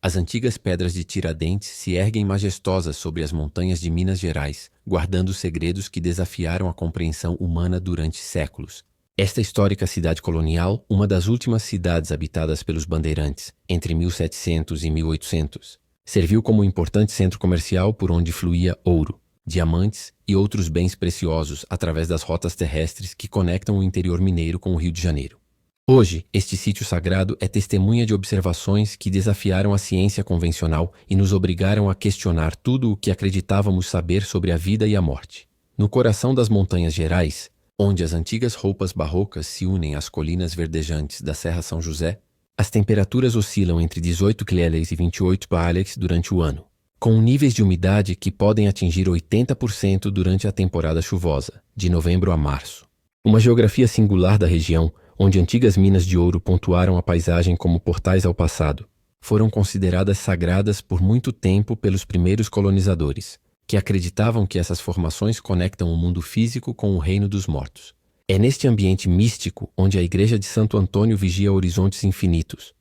As antigas pedras de Tiradentes se erguem majestosas sobre as montanhas de Minas Gerais, guardando segredos que desafiaram a compreensão humana durante séculos. Esta histórica cidade colonial, uma das últimas cidades habitadas pelos bandeirantes, entre 1700 e 1800, serviu como importante centro comercial por onde fluía ouro, diamantes e outros bens preciosos através das rotas terrestres que conectam o interior mineiro com o Rio de Janeiro. Hoje, este sítio sagrado é testemunha de observações que desafiaram a ciência convencional e nos obrigaram a questionar tudo o que acreditávamos saber sobre a vida e a morte. No coração das Montanhas Gerais, onde as antigas roupas barrocas se unem às colinas verdejantes da Serra São José, as temperaturas oscilam entre 18 Celsius e 28 Celsius durante o ano, com níveis de umidade que podem atingir 80% durante a temporada chuvosa, de novembro a março. Uma geografia singular da região, onde antigas minas de ouro pontuaram a paisagem como portais ao passado, foram consideradas sagradas por muito tempo pelos primeiros colonizadores, que acreditavam que essas formações conectam o mundo físico com o reino dos mortos. É neste ambiente místico, onde a igreja de Santo Antônio vigia horizontes infinitos,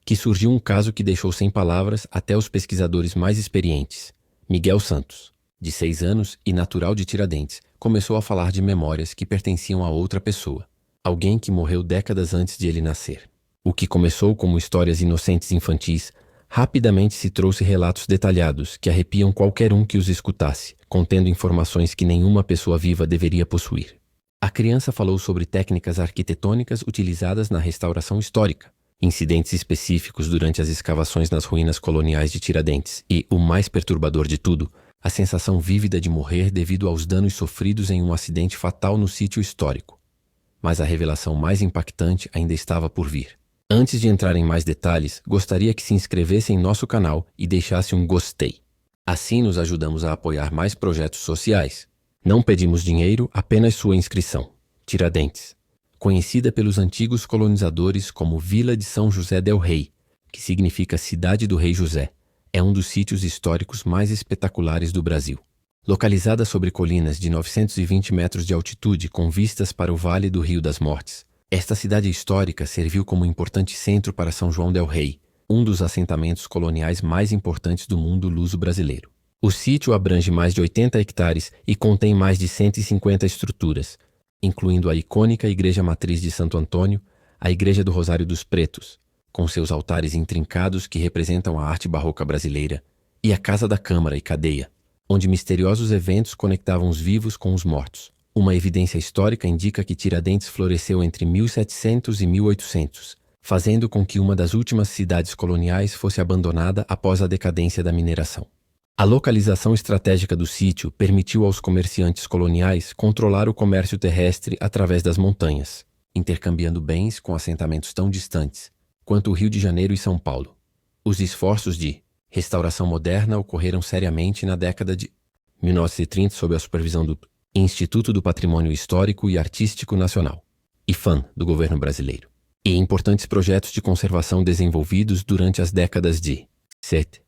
que surgiu um caso que deixou sem palavras até os pesquisadores mais experientes. Miguel Santos, de 6 anos e natural de Tiradentes, começou a falar de memórias que pertenciam a outra pessoa, alguém que morreu décadas antes de ele nascer. O que começou como histórias inocentes infantis, rapidamente se trouxe relatos detalhados que arrepiam qualquer um que os escutasse, contendo informações que nenhuma pessoa viva deveria possuir. A criança falou sobre técnicas arquitetônicas utilizadas na restauração histórica, incidentes específicos durante as escavações nas ruínas coloniais de Tiradentes e, o mais perturbador de tudo, a sensação vívida de morrer devido aos danos sofridos em um acidente fatal no sítio histórico. Mas a revelação mais impactante ainda estava por vir. Antes de entrar em mais detalhes, gostaria que se inscrevesse em nosso canal e deixasse um gostei. Assim nos ajudamos a apoiar mais projetos sociais. Não pedimos dinheiro, apenas sua inscrição. Tiradentes, conhecida pelos antigos colonizadores como Vila de São José del Rei, que significa Cidade do Rei José, é um dos sítios históricos mais espetaculares do Brasil. Localizada sobre colinas de 920 metros de altitude com vistas para o Vale do Rio das Mortes, esta cidade histórica serviu como importante centro para São João del Rei, um dos assentamentos coloniais mais importantes do mundo luso-brasileiro. O sítio abrange mais de 80 hectares e contém mais de 150 estruturas, incluindo a icônica Igreja Matriz de Santo Antônio, a Igreja do Rosário dos Pretos, com seus altares intrincados que representam a arte barroca brasileira, e a Casa da Câmara e Cadeia, onde misteriosos eventos conectavam os vivos com os mortos. Uma evidência histórica indica que Tiradentes floresceu entre 1700 e 1800, fazendo com que uma das últimas cidades coloniais fosse abandonada após a decadência da mineração. A localização estratégica do sítio permitiu aos comerciantes coloniais controlar o comércio terrestre através das montanhas, intercambiando bens com assentamentos tão distantes quanto o Rio de Janeiro e São Paulo. Os esforços de restauração moderna ocorreram seriamente na década de 1930 sob a supervisão do Instituto do Patrimônio Histórico e Artístico Nacional, IPHAN, do governo brasileiro, e importantes projetos de conservação desenvolvidos durante as décadas de 70.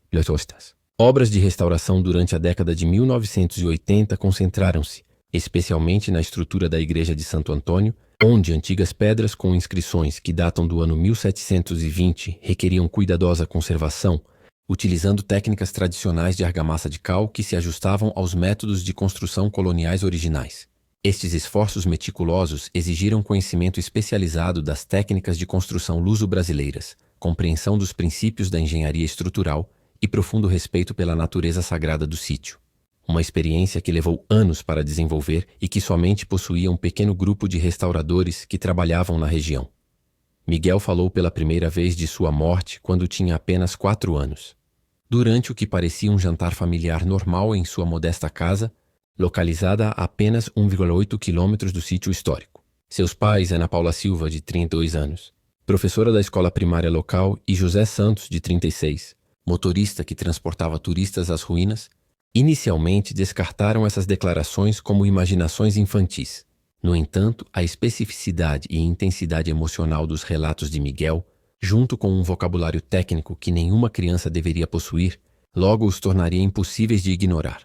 Obras de restauração durante a década de 1980 concentraram-se, especialmente na estrutura da Igreja de Santo Antônio, onde antigas pedras com inscrições que datam do ano 1720 requeriam cuidadosa conservação, utilizando técnicas tradicionais de argamassa de cal que se ajustavam aos métodos de construção coloniais originais. Estes esforços meticulosos exigiram conhecimento especializado das técnicas de construção luso-brasileiras, compreensão dos princípios da engenharia estrutural e profundo respeito pela natureza sagrada do sítio. Uma experiência que levou anos para desenvolver e que somente possuía um pequeno grupo de restauradores que trabalhavam na região. Miguel falou pela primeira vez de sua morte quando tinha apenas 4 anos. Durante o que parecia um jantar familiar normal em sua modesta casa, localizada a apenas 1,8 quilômetros do sítio histórico. Seus pais, Ana Paula Silva, de 32 anos, professora da escola primária local, e José Santos, de 36, motorista que transportava turistas às ruínas, inicialmente descartaram essas declarações como imaginações infantis. No entanto, a especificidade e intensidade emocional dos relatos de Miguel, junto com um vocabulário técnico que nenhuma criança deveria possuir, logo os tornaria impossíveis de ignorar.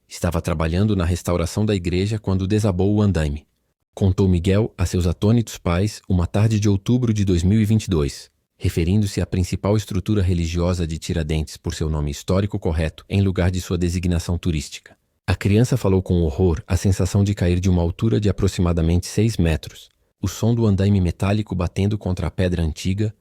Estava trabalhando na restauração da igreja quando desabou o andaime. Contou Miguel a seus atônitos pais uma tarde de outubro de 2022, referindo-se à principal estrutura religiosa de Tiradentes por seu nome histórico correto em lugar de sua designação turística. A criança falou com horror a sensação de cair de uma altura de aproximadamente 6 metros, o som do andaime metálico batendo contra a pedra antiga,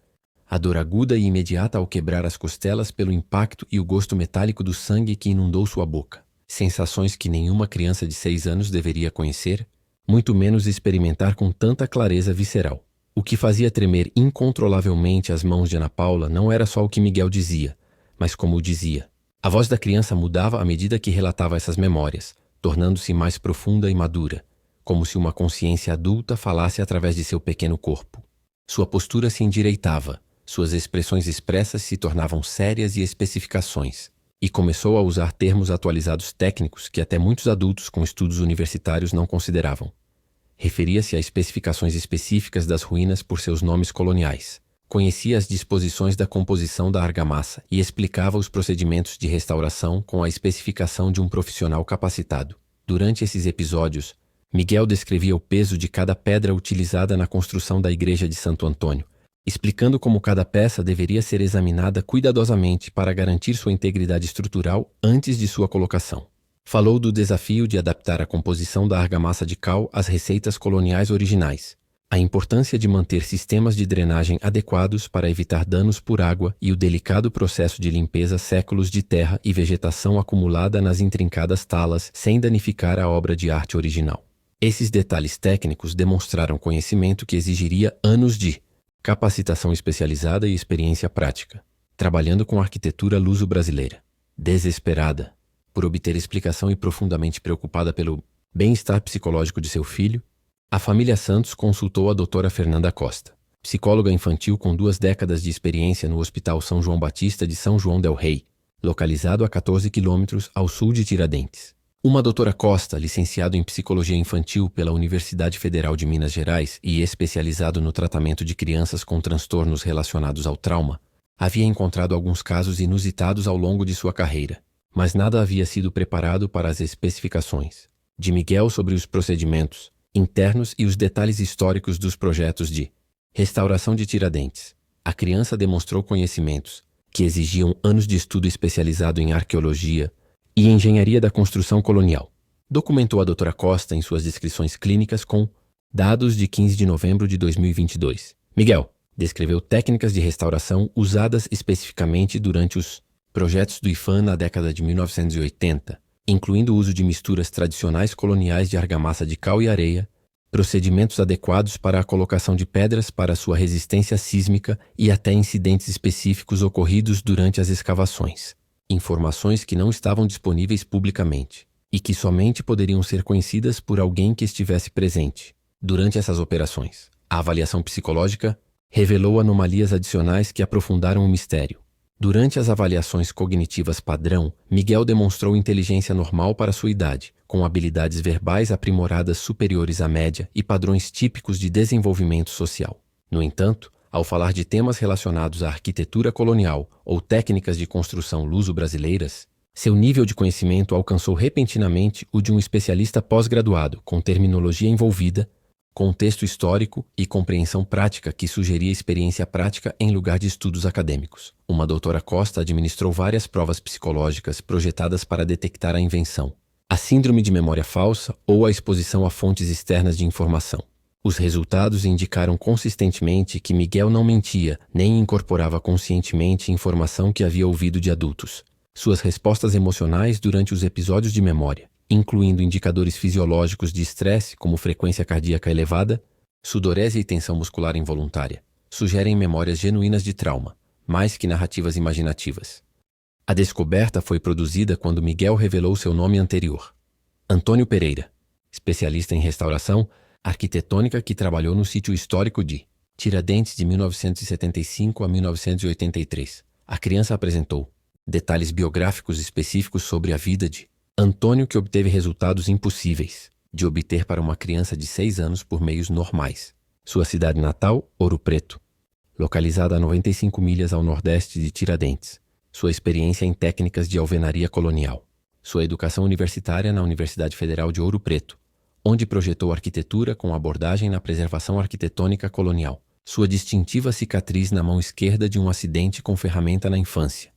a dor aguda e imediata ao quebrar as costelas pelo impacto e o gosto metálico do sangue que inundou sua boca. Sensações que nenhuma criança de 6 anos deveria conhecer, muito menos experimentar com tanta clareza visceral. O que fazia tremer incontrolavelmente as mãos de Ana Paula não era só o que Miguel dizia, mas como o dizia. A voz da criança mudava à medida que relatava essas memórias, tornando-se mais profunda e madura, como se uma consciência adulta falasse através de seu pequeno corpo. Sua postura se endireitava, suas expressões expressas se tornavam sérias e especificações, e começou a usar termos atualizados técnicos que até muitos adultos com estudos universitários não consideravam. Referia-se a especificações específicas das ruínas por seus nomes coloniais. Conhecia as disposições da composição da argamassa e explicava os procedimentos de restauração com a especificação de um profissional capacitado. Durante esses episódios, Miguel descrevia o peso de cada pedra utilizada na construção da igreja de Santo Antônio, explicando como cada peça deveria ser examinada cuidadosamente para garantir sua integridade estrutural antes de sua colocação. Falou do desafio de adaptar a composição da argamassa de cal às receitas coloniais originais, a importância de manter sistemas de drenagem adequados para evitar danos por água e o delicado processo de limpeza séculos de terra e vegetação acumulada nas intrincadas talas sem danificar a obra de arte original. Esses detalhes técnicos demonstraram conhecimento que exigiria anos de capacitação especializada e experiência prática, trabalhando com a arquitetura luso-brasileira. Desesperada por obter explicação e profundamente preocupada pelo bem-estar psicológico de seu filho, a família Santos consultou a doutora Fernanda Costa, psicóloga infantil com 2 décadas de experiência no Hospital São João Batista de São João del Rei, localizado a 14 quilômetros ao sul de Tiradentes. Uma doutora Costa, licenciado em Psicologia Infantil pela Universidade Federal de Minas Gerais e especializado no tratamento de crianças com transtornos relacionados ao trauma, havia encontrado alguns casos inusitados ao longo de sua carreira, mas nada havia sido preparado para as especificações de Miguel sobre os procedimentos internos e os detalhes históricos dos projetos de restauração de Tiradentes. A criança demonstrou conhecimentos que exigiam anos de estudo especializado em arqueologia e engenharia da construção colonial. Documentou a doutora Costa em suas descrições clínicas com dados de 15 de novembro de 2022. Miguel descreveu técnicas de restauração usadas especificamente durante os projetos do IPHAN na década de 1980, incluindo o uso de misturas tradicionais coloniais de argamassa de cal e areia, procedimentos adequados para a colocação de pedras para sua resistência sísmica e até incidentes específicos ocorridos durante as escavações. Informações que não estavam disponíveis publicamente e que somente poderiam ser conhecidas por alguém que estivesse presente durante essas operações. A avaliação psicológica revelou anomalias adicionais que aprofundaram o mistério. Durante as avaliações cognitivas padrão, Miguel demonstrou inteligência normal para sua idade, com habilidades verbais aprimoradas superiores à média e padrões típicos de desenvolvimento social. No entanto, ao falar de temas relacionados à arquitetura colonial ou técnicas de construção luso-brasileiras, seu nível de conhecimento alcançou repentinamente o de um especialista pós-graduado, com terminologia envolvida, contexto histórico e compreensão prática que sugeria experiência prática em lugar de estudos acadêmicos. Uma doutora Costa administrou várias provas psicológicas projetadas para detectar a invenção, a síndrome de memória falsa ou a exposição a fontes externas de informação. Os resultados indicaram consistentemente que Miguel não mentia nem incorporava conscientemente informação que havia ouvido de adultos. Suas respostas emocionais durante os episódios de memória, incluindo indicadores fisiológicos de estresse como frequência cardíaca elevada, sudorese e tensão muscular involuntária, sugerem memórias genuínas de trauma, mais que narrativas imaginativas. A descoberta foi produzida quando Miguel revelou seu nome anterior. Antônio Pereira, especialista em restauração arquitetônica que trabalhou no sítio histórico de Tiradentes de 1975 a 1983. A criança apresentou detalhes biográficos específicos sobre a vida de Antônio, que obteve resultados impossíveis de obter para uma criança de 6 anos por meios normais. Sua cidade natal, Ouro Preto, localizada a 95 milhas ao nordeste de Tiradentes. Sua experiência em técnicas de alvenaria colonial. Sua educação universitária na Universidade Federal de Ouro Preto, onde projetou arquitetura com abordagem na preservação arquitetônica colonial. sua distintiva cicatriz na mão esquerda de um acidente com ferramenta na infância,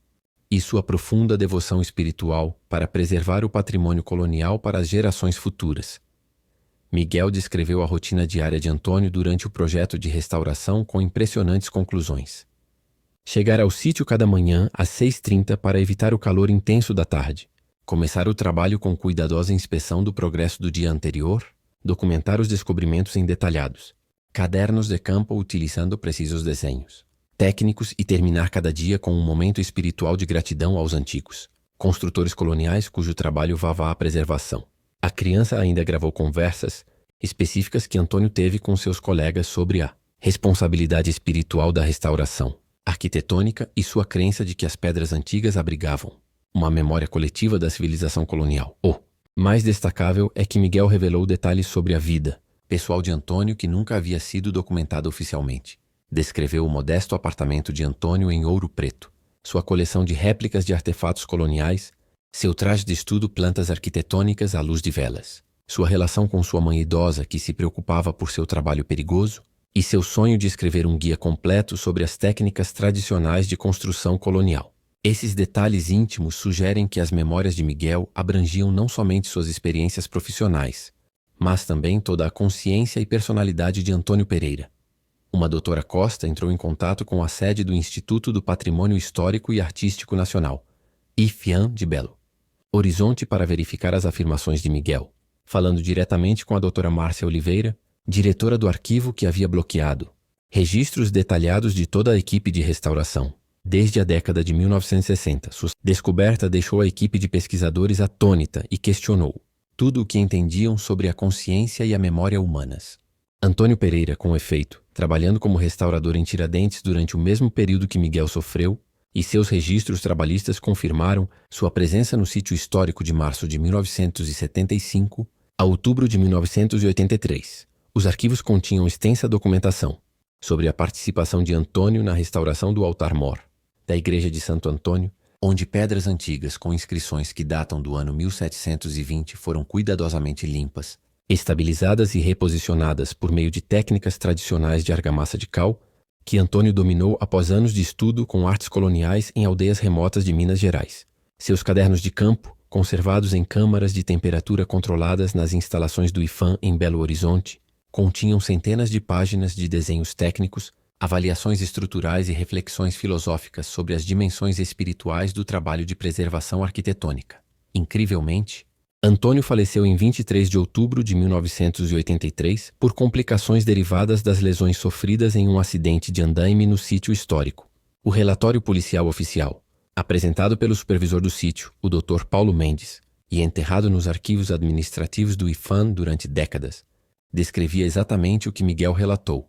e sua profunda devoção espiritual para preservar o patrimônio colonial para as gerações futuras. Miguel descreveu a rotina diária de Antônio durante o projeto de restauração com impressionantes conclusões. Chegar ao sítio cada manhã às 6h30 para evitar o calor intenso da tarde. Começar o trabalho com cuidadosa inspeção do progresso do dia anterior. Documentar os descobrimentos em detalhados. Cadernos de campo utilizando precisos desenhos técnicos e terminar cada dia com um momento espiritual de gratidão aos antigos construtores coloniais cujo trabalho vava à preservação. A criança ainda gravou conversas específicas que Antônio teve com seus colegas sobre a responsabilidade espiritual da restauração arquitetônica e sua crença de que as pedras antigas abrigavam uma memória coletiva da civilização colonial. O mais destacável é que Miguel revelou detalhes sobre a vida pessoal de Antônio que nunca havia sido documentada oficialmente. Descreveu o modesto apartamento de Antônio em Ouro Preto, sua coleção de réplicas de artefatos coloniais, seu traje de estudo plantas arquitetônicas à luz de velas, sua relação com sua mãe idosa que se preocupava por seu trabalho perigoso e seu sonho de escrever um guia completo sobre as técnicas tradicionais de construção colonial. Esses detalhes íntimos sugerem que as memórias de Miguel abrangiam não somente suas experiências profissionais, mas também toda a consciência e personalidade de Antônio Pereira. Uma doutora Costa entrou em contato com a sede do Instituto do Patrimônio Histórico e Artístico Nacional, IFAM de Belo Horizonte, para verificar as afirmações de Miguel, falando diretamente com a doutora Márcia Oliveira, diretora do arquivo que havia bloqueado registros detalhados de toda a equipe de restauração. Desde a década de 1960, sua descoberta deixou a equipe de pesquisadores atônita e questionou tudo o que entendiam sobre a consciência e a memória humanas. Antônio Pereira, com efeito, trabalhando como restaurador em Tiradentes durante o mesmo período que Miguel sofreu, e seus registros trabalhistas confirmaram sua presença no sítio histórico de março de 1975 a outubro de 1983. Os arquivos continham extensa documentação sobre a participação de Antônio na restauração do altar-mor da Igreja de Santo Antônio, onde pedras antigas com inscrições que datam do ano 1720 foram cuidadosamente limpas, estabilizadas e reposicionadas por meio de técnicas tradicionais de argamassa de cal, que Antônio dominou após anos de estudo com artes coloniais em aldeias remotas de Minas Gerais. Seus cadernos de campo, conservados em câmaras de temperatura controladas nas instalações do IFAM em Belo Horizonte, continham centenas de páginas de desenhos técnicos, avaliações estruturais e reflexões filosóficas sobre as dimensões espirituais do trabalho de preservação arquitetônica. Incrivelmente, Antônio faleceu em 23 de outubro de 1983 por complicações derivadas das lesões sofridas em um acidente de andaime no sítio histórico. O relatório policial oficial, apresentado pelo supervisor do sítio, o Dr. Paulo Mendes, e enterrado nos arquivos administrativos do IFAM durante décadas, descrevia exatamente o que Miguel relatou: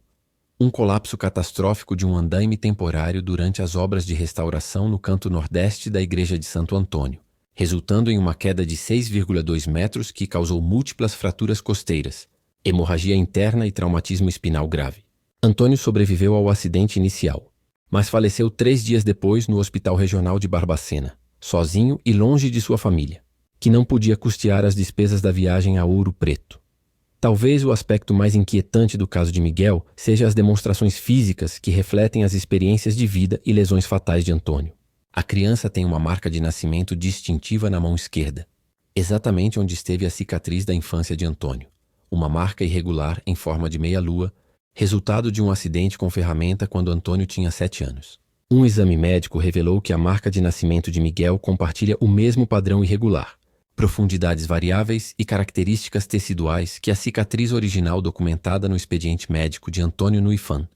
um colapso catastrófico de um andaime temporário durante as obras de restauração no canto nordeste da Igreja de Santo Antônio, resultando em uma queda de 6,2 metros que causou múltiplas fraturas costeiras, hemorragia interna e traumatismo espinal grave. Antônio sobreviveu ao acidente inicial, mas faleceu 3 dias depois no Hospital Regional de Barbacena, sozinho e longe de sua família, que não podia custear as despesas da viagem a Ouro Preto. Talvez o aspecto mais inquietante do caso de Miguel seja as demonstrações físicas que refletem as experiências de vida e lesões fatais de Antônio. A criança tem uma marca de nascimento distintiva na mão esquerda, exatamente onde esteve a cicatriz da infância de Antônio, uma marca irregular em forma de meia-lua, resultado de um acidente com ferramenta quando Antônio tinha 7 anos. Um exame médico revelou que a marca de nascimento de Miguel compartilha o mesmo padrão irregular, profundidades variáveis e características teciduais que a cicatriz original documentada no expediente médico de Antônio no IFAM.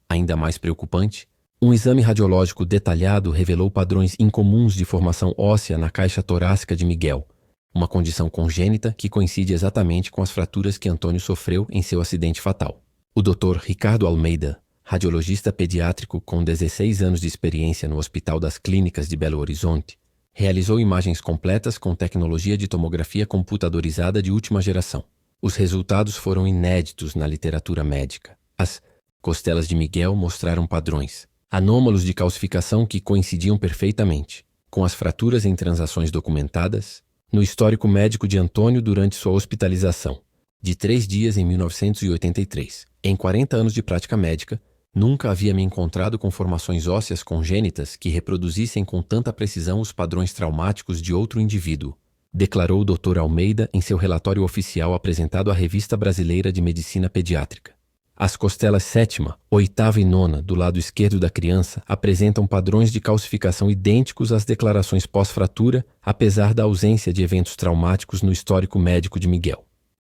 Ainda mais preocupante, um exame radiológico detalhado revelou padrões incomuns de formação óssea na caixa torácica de Miguel, uma condição congênita que coincide exatamente com as fraturas que Antônio sofreu em seu acidente fatal. O Dr. Ricardo Almeida, radiologista pediátrico com 16 anos de experiência no Hospital das Clínicas de Belo Horizonte, realizou imagens completas com tecnologia de tomografia computadorizada de última geração. Os resultados foram inéditos na literatura médica. As costelas de Miguel mostraram padrões anômalos de calcificação que coincidiam perfeitamente com as fraturas em transações documentadas no histórico médico de Antônio durante sua hospitalização, de 3 dias em 1983. Em 40 anos de prática médica, Nunca havia me encontrado com formações ósseas congênitas que reproduzissem com tanta precisão os padrões traumáticos de outro indivíduo, declarou o Dr. Almeida em seu relatório oficial apresentado à Revista Brasileira de Medicina Pediátrica. As costelas 7ª, 8ª e 9ª do lado esquerdo da criança apresentam padrões de calcificação idênticos às declarações pós-fratura, apesar da ausência de eventos traumáticos no histórico médico de Miguel.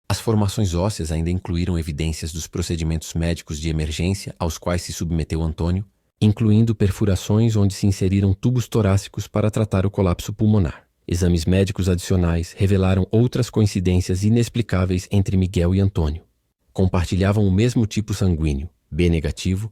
As formações ósseas ainda incluíram evidências dos procedimentos médicos de emergência aos quais se submeteu Antônio, incluindo perfurações onde se inseriram tubos torácicos para tratar o colapso pulmonar. Exames médicos adicionais revelaram outras coincidências inexplicáveis entre Miguel e Antônio. Compartilhavam o mesmo tipo sanguíneo, B negativo,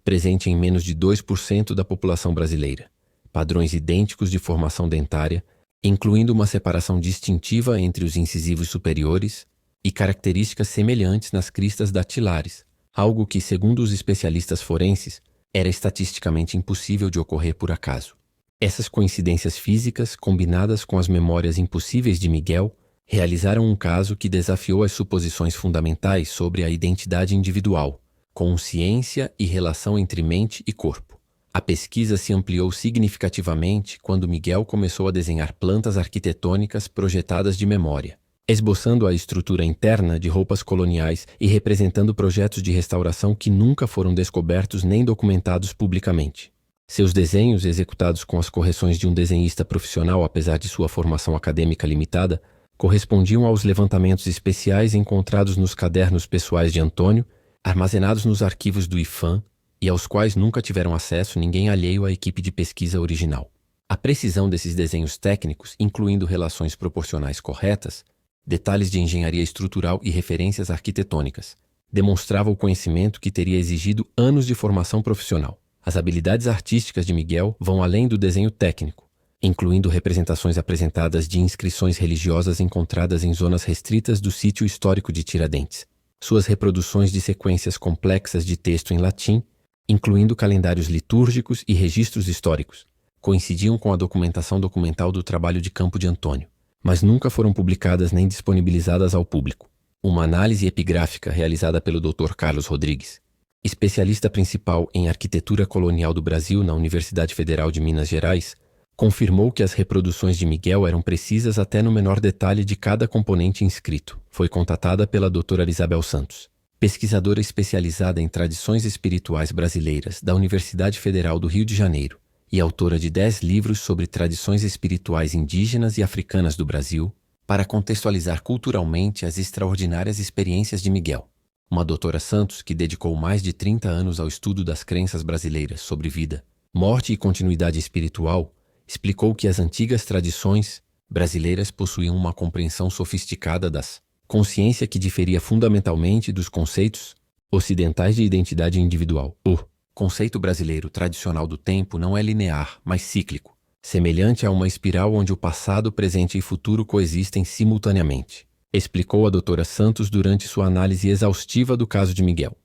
presente em menos de 2% da população brasileira. Padrões idênticos de formação dentária, incluindo uma separação distintiva entre os incisivos superiores e características semelhantes nas cristas dactilares, algo que, segundo os especialistas forenses, era estatisticamente impossível de ocorrer por acaso. Essas coincidências físicas, combinadas com as memórias impossíveis de Miguel, realizaram um caso que desafiou as suposições fundamentais sobre a identidade individual, consciência e relação entre mente e corpo. A pesquisa se ampliou significativamente quando Miguel começou a desenhar plantas arquitetônicas projetadas de memória, esboçando a estrutura interna de roupas coloniais e representando projetos de restauração que nunca foram descobertos nem documentados publicamente. Seus desenhos, executados com as correções de um desenhista profissional apesar de sua formação acadêmica limitada, correspondiam aos levantamentos especiais encontrados nos cadernos pessoais de Antônio, armazenados nos arquivos do IFAM e aos quais nunca tiveram acesso ninguém alheio à equipe de pesquisa original. A precisão desses desenhos técnicos, incluindo relações proporcionais corretas, detalhes de engenharia estrutural e referências arquitetônicas, demonstrava o conhecimento que teria exigido anos de formação profissional. As habilidades artísticas de Miguel vão além do desenho técnico, incluindo representações apresentadas de inscrições religiosas encontradas em zonas restritas do sítio histórico de Tiradentes. Suas reproduções de sequências complexas de texto em latim, incluindo calendários litúrgicos e registros históricos, coincidiam com a documentação documental do trabalho de campo de Antônio, mas nunca foram publicadas nem disponibilizadas ao público. Uma análise epigráfica realizada pelo Dr. Carlos Rodrigues, especialista principal em arquitetura colonial do Brasil na Universidade Federal de Minas Gerais, confirmou que as reproduções de Miguel eram precisas até no menor detalhe de cada componente inscrito. Foi contatada pela doutora Isabel Santos, pesquisadora especializada em tradições espirituais brasileiras da Universidade Federal do Rio de Janeiro e autora de 10 livros sobre tradições espirituais indígenas e africanas do Brasil, para contextualizar culturalmente as extraordinárias experiências de Miguel. Uma doutora Santos que dedicou mais de 30 anos ao estudo das crenças brasileiras sobre vida, morte e continuidade espiritual, explicou que as antigas tradições brasileiras possuíam uma compreensão sofisticada das consciência que diferia fundamentalmente dos conceitos ocidentais de identidade individual. O conceito brasileiro tradicional do tempo não é linear, mas cíclico, semelhante a uma espiral onde o passado, presente e futuro coexistem simultaneamente, explicou a doutora Santos durante sua análise exaustiva do caso de Miguel.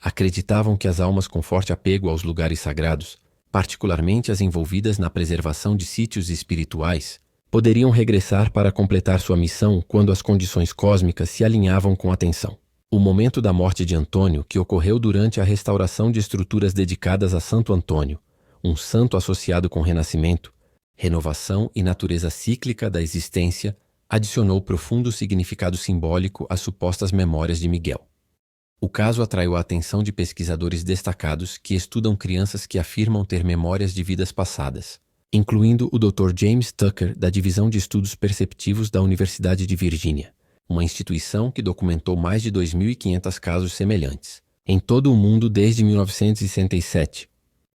Acreditavam que as almas com forte apego aos lugares sagrados, particularmente as envolvidas na preservação de sítios espirituais, poderiam regressar para completar sua missão quando as condições cósmicas se alinhavam com atenção. O momento da morte de Antônio, que ocorreu durante a restauração de estruturas dedicadas a Santo Antônio, um santo associado com renascimento, renovação e natureza cíclica da existência, adicionou profundo significado simbólico às supostas memórias de Miguel. O caso atraiu a atenção de pesquisadores destacados que estudam crianças que afirmam ter memórias de vidas passadas, incluindo o Dr. James Tucker, da Divisão de Estudos Perceptivos da Universidade de Virgínia, uma instituição que documentou mais de 2.500 casos semelhantes, em todo o mundo desde 1967.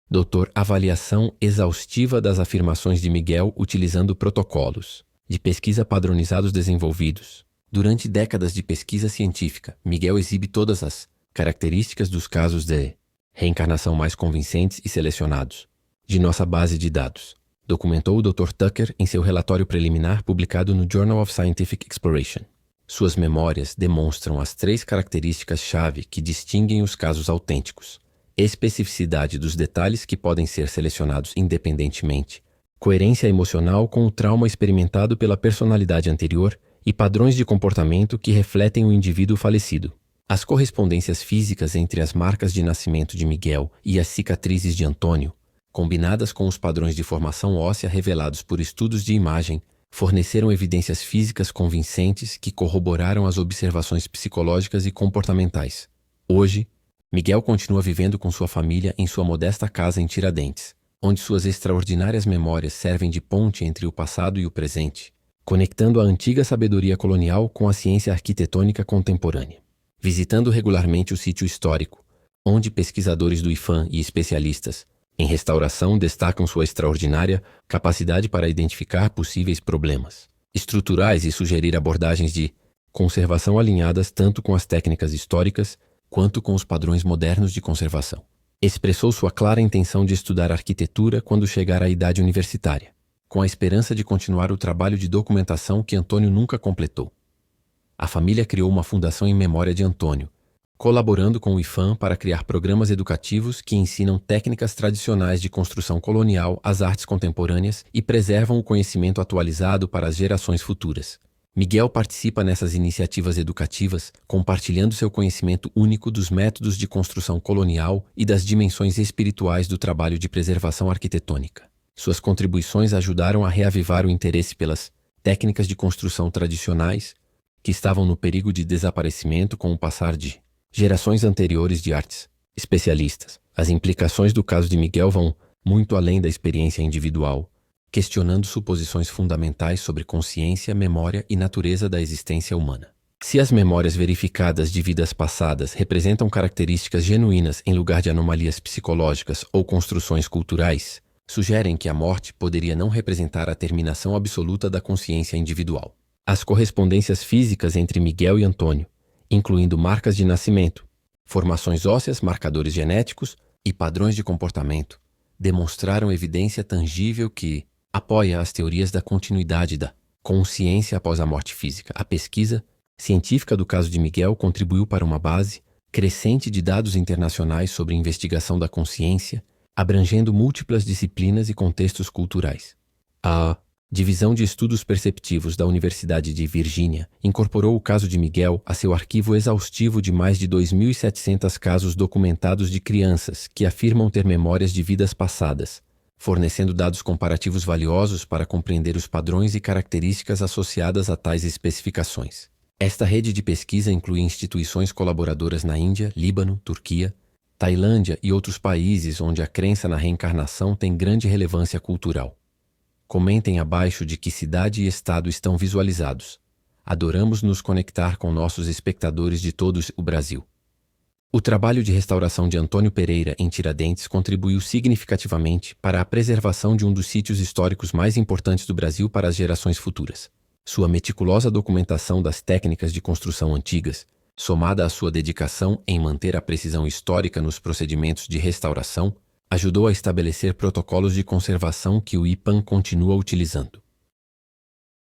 Dr. Avaliação exaustiva das afirmações de Miguel utilizando protocolos de pesquisa padronizados desenvolvidos. Durante décadas de pesquisa científica, Miguel exibe todas as características dos casos de reencarnação mais convincentes e selecionados de nossa base de dados, documentou o Dr. Tucker em seu relatório preliminar publicado no Journal of Scientific Exploration. Suas memórias demonstram as 3 características-chave que distinguem os casos autênticos: especificidade dos detalhes que podem ser selecionados independentemente, coerência emocional com o trauma experimentado pela personalidade anterior e padrões de comportamento que refletem o indivíduo falecido. As correspondências físicas entre as marcas de nascimento de Miguel e as cicatrizes de Antônio, combinadas com os padrões de formação óssea revelados por estudos de imagem, forneceram evidências físicas convincentes que corroboraram as observações psicológicas e comportamentais. Hoje, Miguel continua vivendo com sua família em sua modesta casa em Tiradentes, onde suas extraordinárias memórias servem de ponte entre o passado e o presente, conectando a antiga sabedoria colonial com a ciência arquitetônica contemporânea. Visitando regularmente o sítio histórico, onde pesquisadores do IPHAN e especialistas em restauração destacam sua extraordinária capacidade para identificar possíveis problemas estruturais e sugerir abordagens de conservação alinhadas tanto com as técnicas históricas quanto com os padrões modernos de conservação. Expressou sua clara intenção de estudar arquitetura quando chegar à idade universitária, com a esperança de continuar o trabalho de documentação que Antônio nunca completou. A família criou uma fundação em memória de Antônio, colaborando com o IPHAN para criar programas educativos que ensinam técnicas tradicionais de construção colonial às artes contemporâneas e preservam o conhecimento atualizado para as gerações futuras. Miguel participa nessas iniciativas educativas, compartilhando seu conhecimento único dos métodos de construção colonial e das dimensões espirituais do trabalho de preservação arquitetônica. Suas contribuições ajudaram a reavivar o interesse pelas técnicas de construção tradicionais, que estavam no perigo de desaparecimento com o passar de gerações anteriores de artes especialistas. As implicações do caso de Miguel vão muito além da experiência individual, questionando suposições fundamentais sobre consciência, memória e natureza da existência humana. Se as memórias verificadas de vidas passadas representam características genuínas em lugar de anomalias psicológicas ou construções culturais, sugerem que a morte poderia não representar a terminação absoluta da consciência individual. As correspondências físicas entre Miguel e Antônio, incluindo marcas de nascimento, formações ósseas, marcadores genéticos e padrões de comportamento, demonstraram evidência tangível que apoia as teorias da continuidade da consciência após a morte física. A pesquisa científica do caso de Miguel contribuiu para uma base crescente de dados internacionais sobre investigação da consciência, abrangendo múltiplas disciplinas e contextos culturais. A Divisão de Estudos Perceptivos da Universidade de Virgínia incorporou o caso de Miguel a seu arquivo exaustivo de mais de 2.700 casos documentados de crianças que afirmam ter memórias de vidas passadas, fornecendo dados comparativos valiosos para compreender os padrões e características associadas a tais especificações. Esta rede de pesquisa inclui instituições colaboradoras na Índia, Líbano, Turquia, Tailândia e outros países onde a crença na reencarnação tem grande relevância cultural. Comentem abaixo de que cidade e estado estão visualizados. Adoramos nos conectar com nossos espectadores de todo o Brasil. O trabalho de restauração de Antônio Pereira em Tiradentes contribuiu significativamente para a preservação de um dos sítios históricos mais importantes do Brasil para as gerações futuras. Sua meticulosa documentação das técnicas de construção antigas, somada à sua dedicação em manter a precisão histórica nos procedimentos de restauração, ajudou a estabelecer protocolos de conservação que o IPHAN continua utilizando.